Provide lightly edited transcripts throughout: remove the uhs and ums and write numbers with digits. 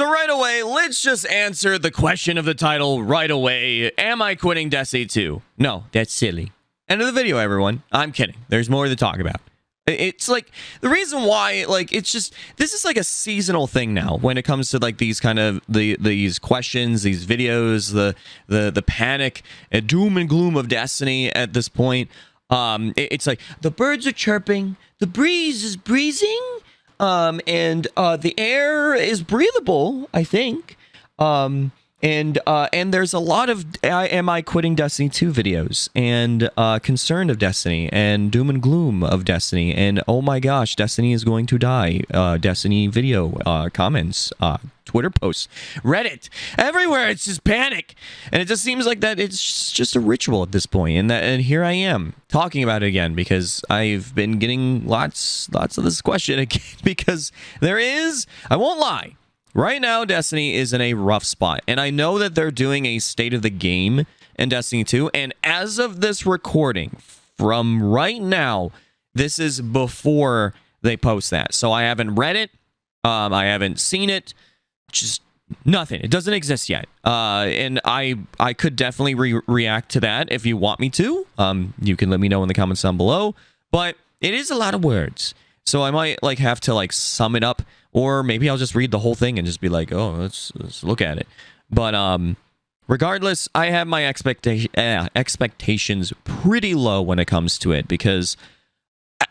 So right away, let's just answer the question of the title right away. Am I quitting Destiny 2? No, that's silly. End of the video, everyone. I'm kidding. There's more to talk about. It's like, the reason why, like, it's just, this is like a seasonal thing now when it comes to like these kind of, these questions, these videos, the panic, doom and gloom of Destiny at this point. It's like, the birds are chirping, the breeze is breezing, and the air is breathable, I think. And there's a lot of am I quitting Destiny 2 videos, and concern of Destiny, and doom and gloom of Destiny, and oh my gosh, Destiny is going to die. Destiny video comments, Twitter posts, Reddit, everywhere. It's just panic, and it just seems like that it's just a ritual at this point. And here I am talking about it again because I've been getting lots of this question again because there is, I won't lie. Right now, Destiny is in a rough spot, and I know that they're doing a state of the game in Destiny 2, and as of this recording, from right now, this is before they post that. So I haven't read it, I haven't seen it, just nothing. It doesn't exist yet, and I could definitely react to that if you want me to. You can let me know in the comments down below, but it is a lot of words, so I might like have to like sum it up. Or maybe I'll just read the whole thing and just be like, oh, let's look at it. But regardless, I have my expectations pretty low when it comes to it. Because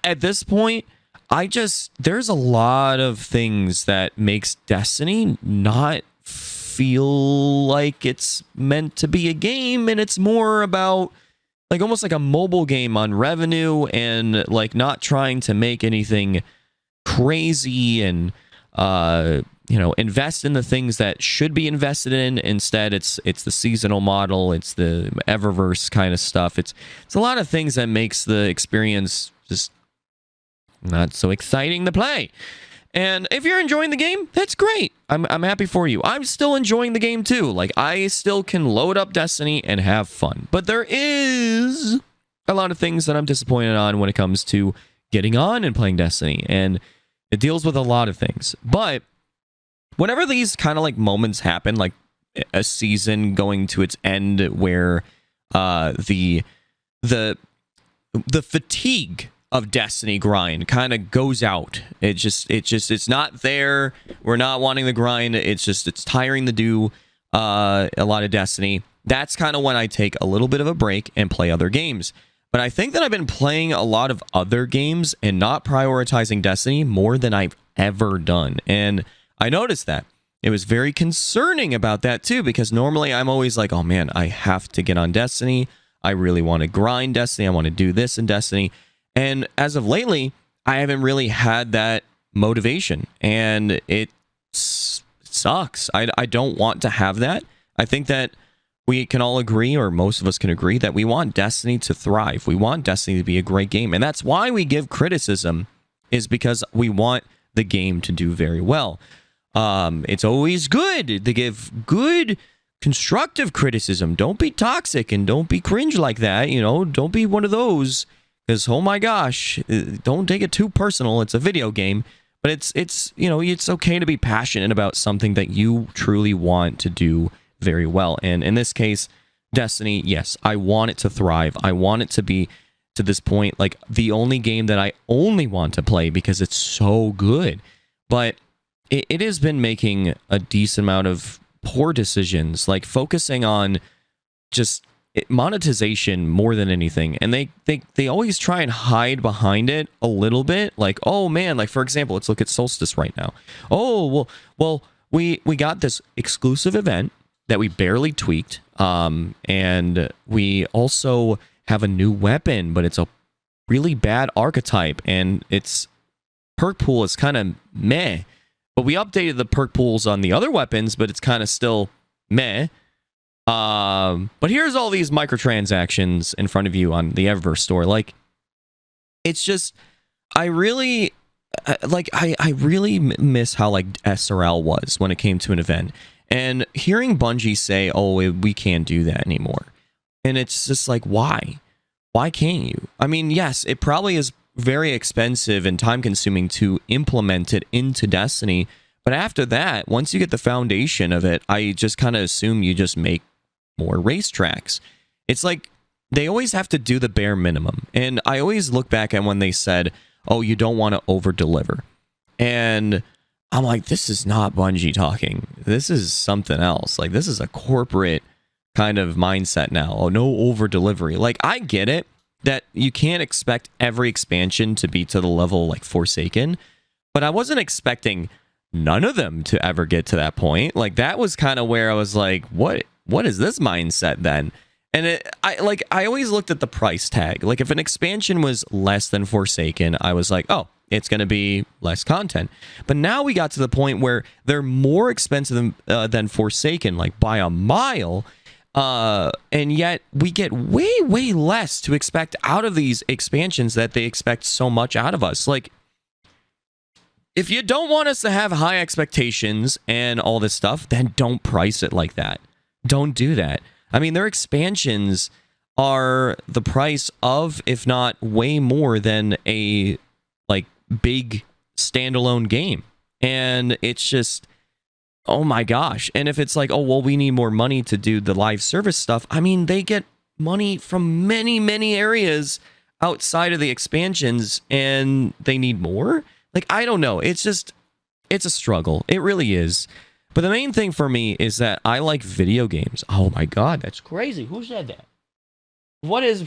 at this point, there's a lot of things that makes Destiny not feel like it's meant to be a game. And it's more about like almost like a mobile game on revenue and like not trying to make anything crazy and invest in the things that should be invested in. Instead, it's the seasonal model, it's the Eververse kind of stuff. It's a lot of things that makes the experience just not so exciting to play. And if you're enjoying the game, that's great. I'm happy for you. I'm still enjoying the game too. Like, I still can load up Destiny and have fun. But there is a lot of things that I'm disappointed on when it comes to getting on and playing Destiny. And it deals with a lot of things. But whenever these kind of like moments happen, like a season going to its end where the fatigue of Destiny grind kind of goes out. It's not there. We're not wanting the grind. It's tiring to do a lot of Destiny. That's kind of when I take a little bit of a break and play other games. But I think that I've been playing a lot of other games and not prioritizing Destiny more than I've ever done. And I noticed that. It was very concerning about that too, because normally I'm always like, oh man, I have to get on Destiny. I really want to grind Destiny. I want to do this in Destiny. And as of lately, I haven't really had that motivation. And it sucks. I don't want to have that. I think that we can all agree, or most of us can agree, that we want Destiny to thrive. We want Destiny to be a great game. And that's why we give criticism, is because we want the game to do very well. It's always good to give good, constructive criticism. Don't be toxic and don't be cringe like that. You know, don't be one of those. Because, oh my gosh, don't take it too personal. It's a video game. But it's okay to be passionate about something that you truly want to do very well. And in this case, Destiny, yes, I want it to thrive. I want it to be, to this point, like the only game that I only want to play because it's so good. But it has been making a decent amount of poor decisions, like focusing on just monetization more than anything. And they always try and hide behind it a little bit. Like, oh man, like for example, let's look at Solstice right now. Oh, well, we got this exclusive event that we barely tweaked, and we also have a new weapon, but it's a really bad archetype, and its perk pool is kind of meh. But we updated the perk pools on the other weapons, but it's kind of still meh. But here's all these microtransactions in front of you on the Eververse store. Like, it's just, I really miss how like SRL was when it came to an event. And hearing Bungie say, oh, we can't do that anymore. And it's just like, why? Why can't you? I mean, yes, it probably is very expensive and time consuming to implement it into Destiny, But after that, once you get the foundation of it, I just kind of assume you just make more racetracks. It's like they always have to do the bare minimum. And I always look back at when they said, oh, you don't want to over deliver. And I'm like, this is not Bungie talking. This is something else. Like, this is a corporate kind of mindset now. Oh, no over delivery. Like, I get it that you can't expect every expansion to be to the level like Forsaken, but I wasn't expecting none of them to ever get to that point. Like, that was kind of where I was like, what is this mindset then? And I always looked at the price tag. Like, if an expansion was less than Forsaken, I was like, oh, it's going to be less content. But now we got to the point where they're more expensive than Forsaken, like by a mile. And yet we get way, way less to expect out of these expansions that they expect so much out of us. Like, if you don't want us to have high expectations and all this stuff, then don't price it like that. Don't do that. I mean, their expansions are the price of, if not way more than a like big standalone game. And it's just, oh my gosh. And if it's like, oh, well, we need more money to do the live service stuff. I mean, they get money from many, many areas outside of the expansions and they need more. Like, I don't know. It's just, it's a struggle. It really is. But the main thing for me is that I like video games. Oh my God, that's crazy. Who said that? What is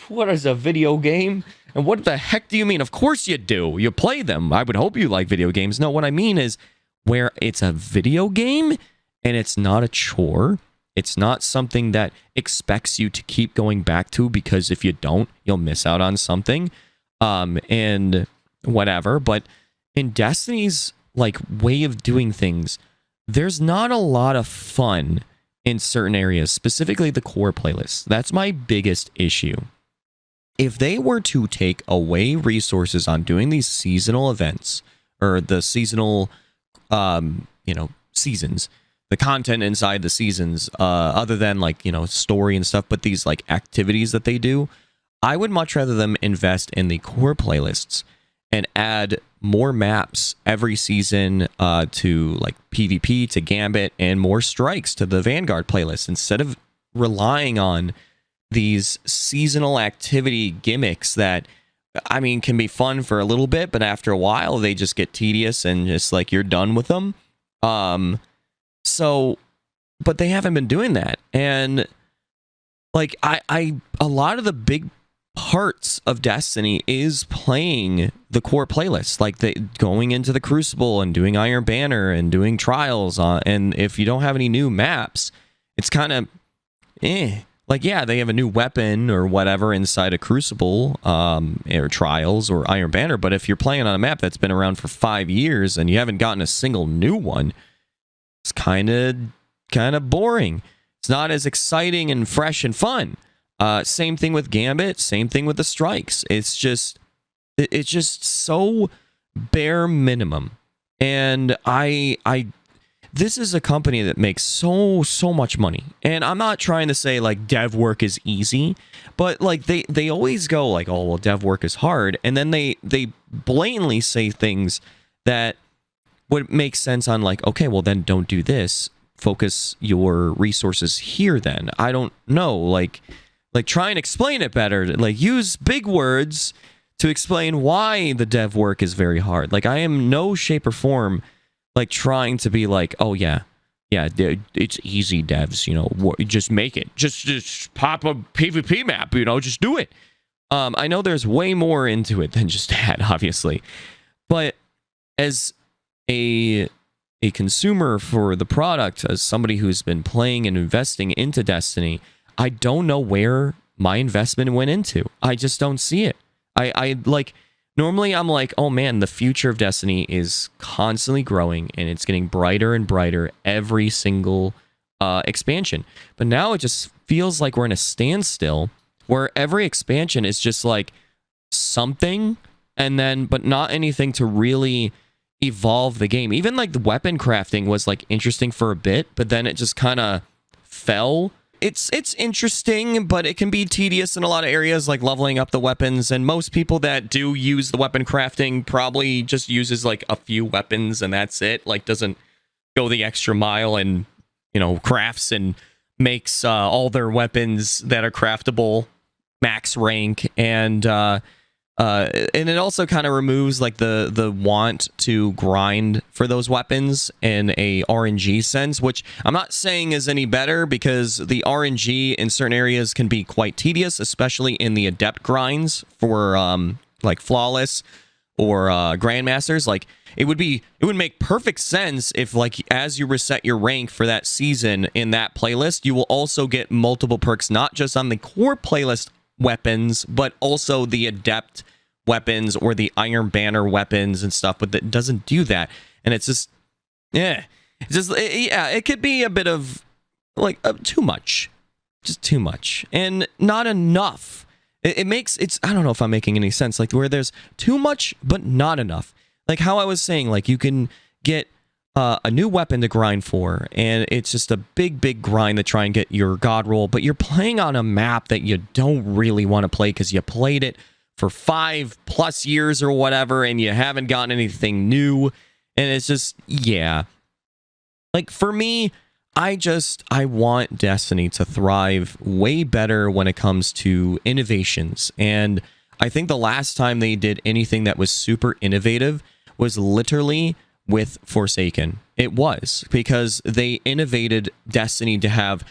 a video game? And what the heck do you mean? Of course you do. You play them. I would hope you like video games. No, what I mean is where it's a video game and it's not a chore. It's not something that expects you to keep going back to, because if you don't, you'll miss out on something. And whatever. But in Destiny's like way of doing things, there's not a lot of fun in certain areas, specifically the core playlist. That's my biggest issue. If they were to take away resources on doing these seasonal events, or the seasonal, seasons, the content inside the seasons, other than like, story and stuff, but these like activities that they do, I would much rather them invest in the core playlists and add more maps every season to like PvP, to Gambit, and more strikes to the Vanguard playlist, instead of relying on these seasonal activity gimmicks that, I mean, can be fun for a little bit, but after a while they just get tedious and just like you're done with them. But they haven't been doing that. And like a lot of the big parts of Destiny is playing the core playlist, like going into the Crucible and doing Iron Banner and doing trials and if you don't have any new maps, it's kind of like, yeah, they have a new weapon or whatever inside a Crucible or trials or Iron Banner, but if you're playing on a map that's been around for 5 years and you haven't gotten a single new one, it's kind of boring. It's not as exciting and fresh and fun. Same thing with Gambit, same thing with the strikes. It's just so bare minimum. And this is a company that makes so much money. And I'm not trying to say like dev work is easy, but like they always go like, oh, well, dev work is hard. And then they blatantly say things that would make sense on like, okay, well then don't do this. Focus your resources here then. I don't know, like try and explain it better. Like, use big words to explain why the dev work is very hard. Like, I am no shape or form like trying to be like, oh yeah, it's easy, devs. Just make it. Just pop a PvP map. Just do it. I know there's way more into it than just that, obviously, but as a consumer for the product, as somebody who's been playing and investing into Destiny, I don't know where my investment went into. I just don't see it. I like, normally I'm like, oh man, the future of Destiny is constantly growing and it's getting brighter and brighter every single expansion. But now it just feels like we're in a standstill where every expansion is just like something, and then, but not anything to really evolve the game. Even like the weapon crafting was like interesting for a bit, but then it just kind of fell. It's interesting, but it can be tedious in a lot of areas, like leveling up the weapons. And most people that do use the weapon crafting probably just uses like a few weapons and that's it. Like doesn't go the extra mile and, you know, crafts and makes all their weapons that are craftable max rank, and it also kind of removes like the want to grind for those weapons in a RNG sense, which I'm not saying is any better, because the RNG in certain areas can be quite tedious, especially in the adept grinds for like flawless or grandmasters. Like it would make perfect sense if, like, as you reset your rank for that season in that playlist, you will also get multiple perks, not just on the core playlist weapons, but also the adept weapons or the iron banner weapons and stuff. But that doesn't do that, and it's just, it could be a bit of like too much, just too much, and not enough. It makes it's, I don't know if I'm making any sense, like where there's too much but not enough. Like how I was saying, like you can get a new weapon to grind for, and it's just a big grind to try and get your god roll, but you're playing on a map that you don't really want to play because you played it for 5+ years or whatever, and you haven't gotten anything new, and it's just, yeah. Like for me, I want Destiny to thrive way better when it comes to innovations, and I think the last time they did anything that was super innovative was literally with Forsaken. It was because they innovated Destiny to have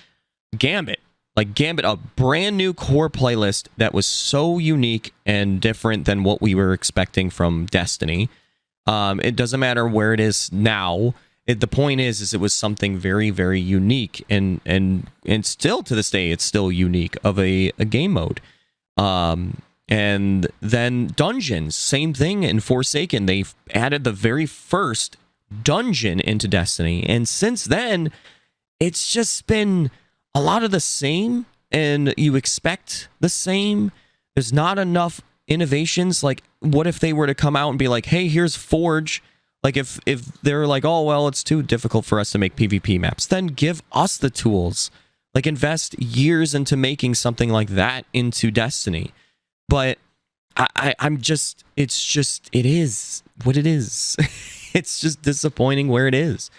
Gambit, a brand new core playlist that was so unique and different than what we were expecting from Destiny. It doesn't matter where it is now. The point is it was something very, very unique, and still to this day, it's still unique of a game mode. And then dungeons, same thing in Forsaken. They've added the very first dungeon into Destiny, and since then, it's just been a lot of the same, and you expect the same. There's not enough innovations. Like, what if they were to come out and be like, hey, here's Forge? Like, if they're like, oh, well, it's too difficult for us to make PvP maps, then give us the tools. Like, invest years into making something like that into Destiny. But I'm just, it is what it is. It's just disappointing where it is.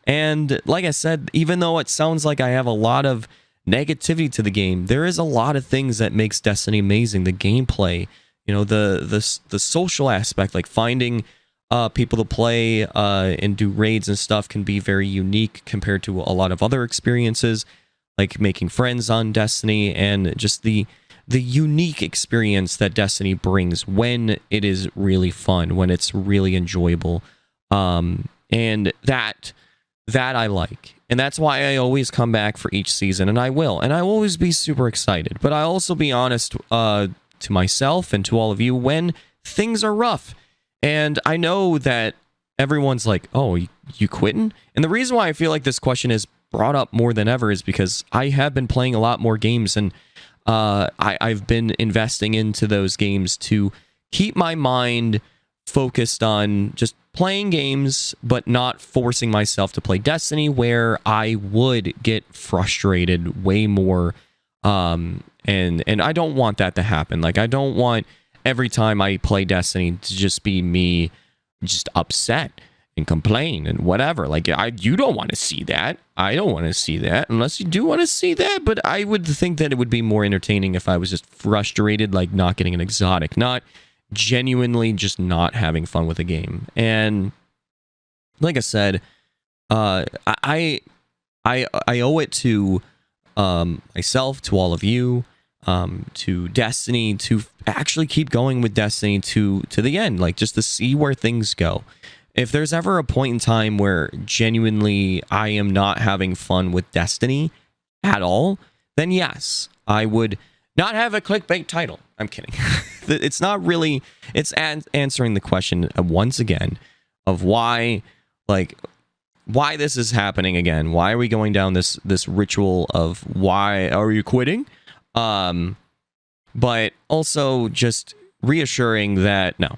And like I said, even though it sounds like I have a lot of negativity to the game, there is a lot of things that makes Destiny amazing. The gameplay, you know, the social aspect, like finding people to play and do raids and stuff can be very unique compared to a lot of other experiences, like making friends on Destiny, and just the unique experience that Destiny brings when it is really fun, when it's really enjoyable. And that I like. And that's why I always come back for each season, and I will. And I will always be super excited. But I also be honest to myself and to all of you when things are rough. And I know that everyone's like, oh, you quitting? And the reason why I feel like this question is brought up more than ever is because I have been playing a lot more games, and I've been investing into those games to keep my mind focused on just playing games, but not forcing myself to play Destiny, where I would get frustrated way more. And I don't want that to happen. Like, I don't want every time I play Destiny to just be me just upset and complain and whatever. Like, you don't want to see that. I don't want to see that, unless you do want to see that. But I would think that it would be more entertaining if I was just frustrated, like not getting an exotic, not genuinely just not having fun with the game. And like I said, I owe it to myself, to all of you, to Destiny, to actually keep going with Destiny to the end, like just to see where things go. If there's ever a point in time where genuinely I am not having fun with Destiny at all, then yes, I would not have a clickbait title. I'm kidding. It's not really, it's answering the question once again of why this is happening again. Why are we going down this ritual of why are you quitting? But also just reassuring that no,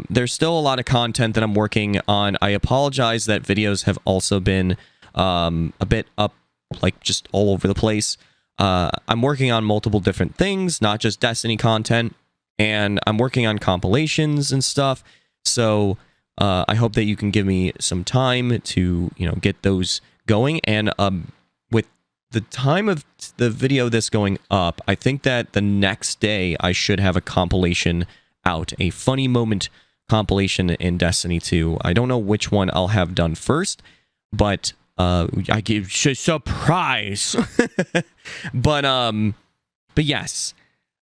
there's still a lot of content that I'm working on. I apologize that videos have also been a bit up, like just all over the place. I'm working on multiple different things, not just Destiny content, and I'm working on compilations and stuff. So I hope that you can give me some time to, get those going. And with the time of the video this going up, I think that the next day I should have a compilation out, a funny moment compilation in Destiny 2. I don't know which one I'll have done first, but I give surprise. but yes,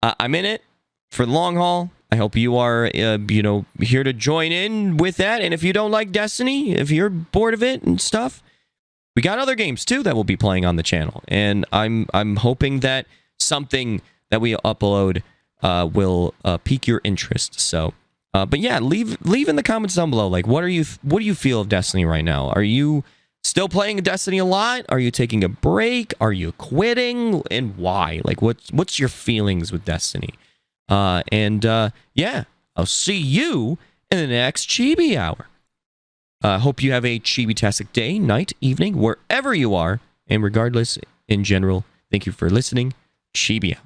I'm in it for the long haul. I hope you are, here to join in with that. And if you don't like Destiny, if you're bored of it and stuff, we got other games too that we'll be playing on the channel. And I'm hoping that something that we upload will pique your interest. So, but yeah, leave in the comments down below. Like, what do you feel of Destiny right now? Are you still playing Destiny a lot? Are you taking a break? Are you quitting? And why? Like, what's your feelings with Destiny? Yeah, I'll see you in the next Chibi hour. Hope you have a Chibi-tastic day, night, evening, wherever you are. And regardless, in general, thank you for listening. Chibi out.